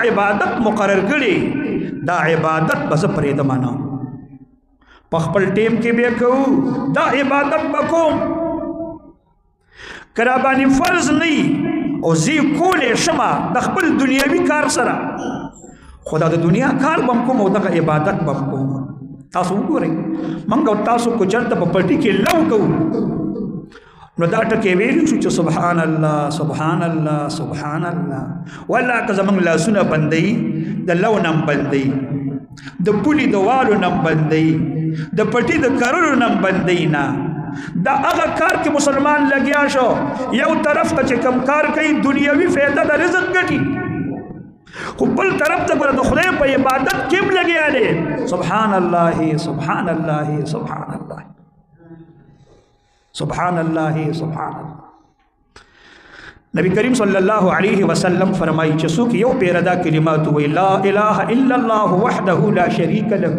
عبادت مقرر کړي دا عبادت بس پرې د معنا په خپل ټیم کې به کوو دا عبادت وکوم کرا باندې فرض نه او زی کولې شمه د خپل دنیوي کار سره خدا د دنیا کار بم کوم او د عبادت بم کوم تاسو وګورئ منګو تاسو کو چرته په پټي کې لو کوو نو دا ټکي ویل شو چې سبحان الله سبحان الله سبحان الله ولا که زمنګ لاسونه بندي د لو نم بندي د پولي د والو نم بندي د پټي د کارونو نم بندي نه دا هغه کار کې مسلمان لګیا شو یو طرف ته چې کم کار کوي دنیوي فایده د رزق ګټي خو بل طرف ته ګوره د خدای په عبادت کې هم لګیا دی سبحان الله سبحان الله سبحان الله سبحان الله سبحان الله نبی کریم صلی الله علیه وسلم فرمایي چې څوک یو پیر دا کلمات وی لا اله الا الله وحده لا شریک له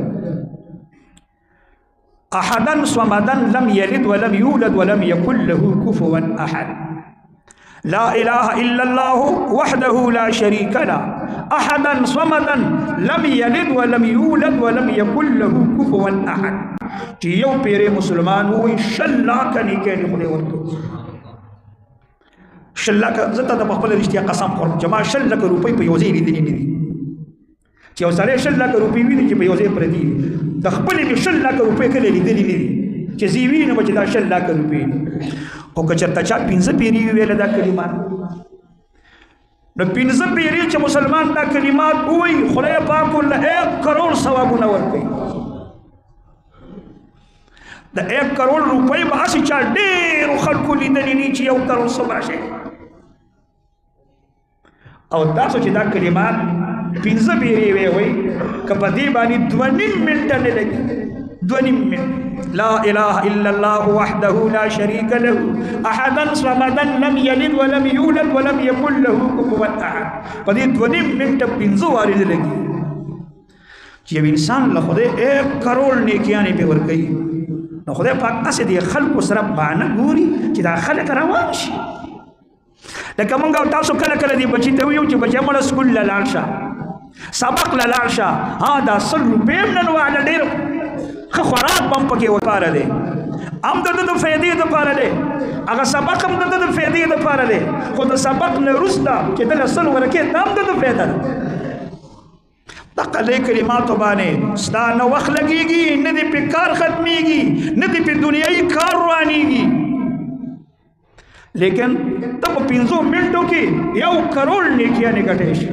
احدا صمدا لم يلد ولم يولد ولم يكن له كفوا احد لا اله الا الله وحده لا شريك له احدا صمدا لم يلد ولم يولد ولم يكن له كفوا احد چې یو پیر مسلمان وي شلا کني کې خو ورته شلا کا زته د خپل رښتیا قسم خورم جما شلا کا روپۍ په یوځای لیدلې نه دي چې اوسره شلا کا روپۍ ویني چې په یوځای پر دي د خپل به شلا کا روپۍ کله لیدلې نه دي چې زی ویني چې دا شلا کا روپۍ او که چرته چا 15 پیری ویل دا کلمات نو 15 پیری چې مسلمان دا کلمات وایي خدای پاک له 1 کروڑ ثوابونه ورکړي د 1 کروڑ روپۍ به اسی چا ډېر خلکو لیدلې نه چې 1 کروڑ صبر شي او تاسو چې دا کلمات 15 پیری وایي کپه دی باندې 2.5 منټه نه لګي 2.5 منټه لا اله الا الله وحده لا شريك له احدا صمدا لم يلد ولم يولد ولم يكن له كفوا احد په دې 2.5 منټه 15 واري لګي چې انسان له خدای 1 کروڑ نیکیانه په ورګي نو خدای پاک اسې دې خلکو سره باندې ګوري چې دا خلک روان شي لکه مونږ تاسو کله کله دې بچی ته ویو چې بچا مړ سکول لاړ شه سبق لاړ شه ها دا 100 روپۍ نن وعده ډېر خوراک بم پکې وپاره دی ام د فائدې د پاره دی هغه سبق هم د فائدې د پاره دی خو د سبق نه وروسته چې د اصل ورکه تام د فائدہ دغه کلماتو باندې ستا نو وخت لګيږي نه دې په کار ختميږي نه دې په دنیاي کار روانيږي لیکن تب 15 منټو کې 1 کروڑ نیکیاں نه غټې شي